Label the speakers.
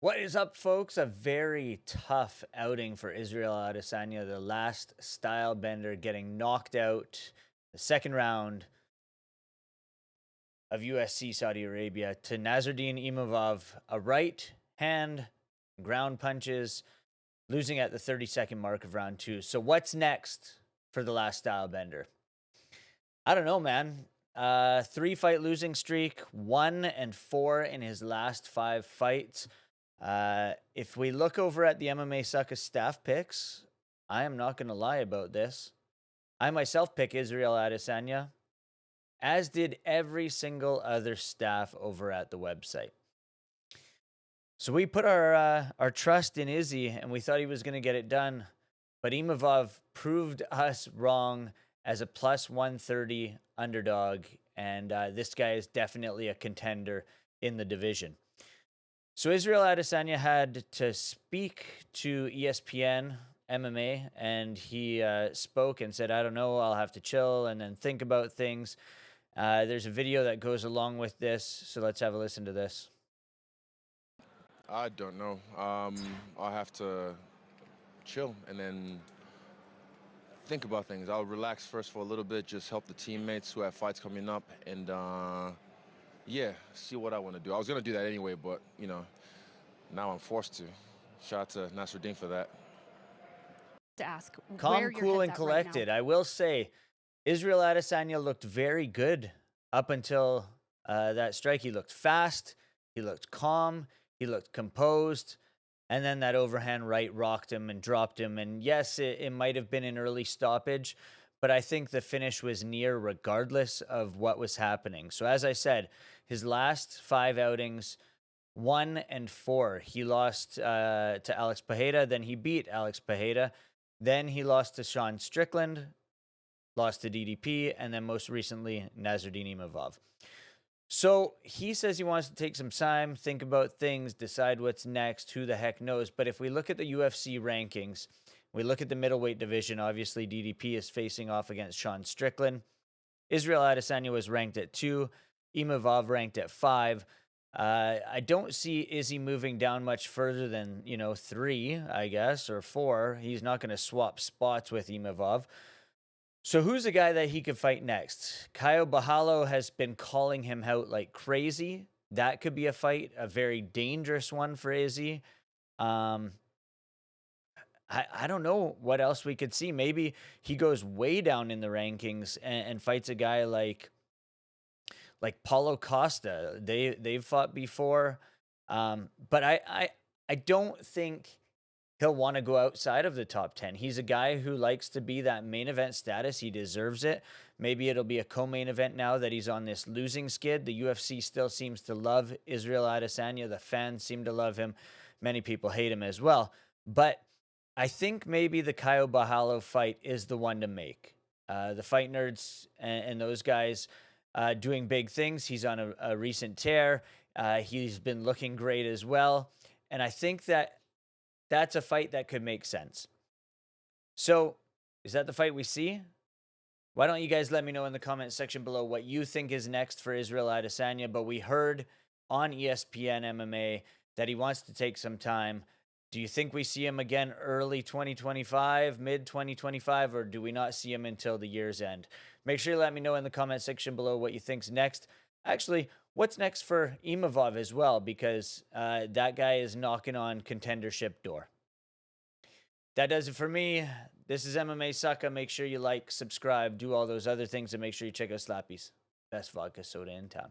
Speaker 1: What is up, folks? A very tough outing for Israel Adesanya, the last style bender, getting knocked out the second round of UFC Saudi Arabia to Nassourdine Imavov, a right hand ground punches, losing at the 30-second mark of round two. So what's next for the last style bender? I don't know, man. 3-fight losing streak, 1-4 in his last 5 fights. If we look over at the MMA Sucka staff picks, I am not going to lie about this. I myself pick Israel Adesanya, as did every single other staff over at the website. So we put our trust in Izzy, and we thought he was going to get it done. But Imavov proved us wrong as a plus 130 underdog, and this guy is definitely a contender in the division. So Israel Adesanya had to speak to ESPN MMA, and he spoke and said, I don't know, I'll have to chill and then think about things. There's a video that goes along with this, so let's have a listen to this.
Speaker 2: I don't know. I'll have to chill and then think about things. I'll relax first for a little bit, just help the teammates who have fights coming up, and yeah, see what I want to do. I was going to do that anyway, but, you know, now I'm forced to. Shout out to Nassourdine for that.
Speaker 3: To ask
Speaker 1: Calm,
Speaker 3: where your
Speaker 1: cool,
Speaker 3: head's
Speaker 1: and
Speaker 3: at
Speaker 1: collected.
Speaker 3: right now.
Speaker 1: I will say, Israel Adesanya looked very good up until that strike. He looked fast. He looked calm. He looked composed. And then that overhand right rocked him and dropped him. And yes, it might have been an early stoppage, but I think the finish was near regardless of what was happening. So as I said, his last 5 outings, 1-4. He lost to Alex Pereira, then he beat Alex Pereira. Then he lost to Sean Strickland, lost to DDP, and then most recently, Nassourdine Imavov. So he says he wants to take some time, think about things, decide what's next, who the heck knows. But if we look at the UFC rankings, we look at the middleweight division, obviously DDP is facing off against Sean Strickland. Israel Adesanya was ranked at 2, Imavov ranked at 5. I don't see Izzy moving down much further than, 3, I guess, or 4. He's not going to swap spots with Imavov. So who's the guy that he could fight next? Caio Borralho has been calling him out like crazy. That could be a fight, a very dangerous one for Izzy. I don't know what else we could see. Maybe he goes way down in the rankings and fights a guy like Paulo Costa. They've fought before, but I don't think he'll want to go outside of the top 10. He's a guy who likes to be that main event status. He deserves it. Maybe it'll be a co-main event now that he's on this losing skid. The UFC still seems to love Israel Adesanya. The fans seem to love him. Many people hate him as well. But I think maybe the Caio Borralho fight is the one to make. The Fight Nerds and those guys doing big things. He's on a recent tear. He's been looking great as well. And I think that's a fight that could make sense. So, is that the fight we see? Why don't you guys let me know in the comment section below what you think is next for Israel Adesanya? But we heard on ESPN MMA that he wants to take some time. Do you think we see him again early 2025, mid 2025, or do we not see him until the year's end? Make sure you let me know in the comment section below what you think's next. Actually, what's next for Imavov as well, because that guy is knocking on contendership door. That does it for me. This is MMA Sucka. Make sure you like, subscribe, do all those other things, and make sure you check out Slappy's. Best vodka soda in town.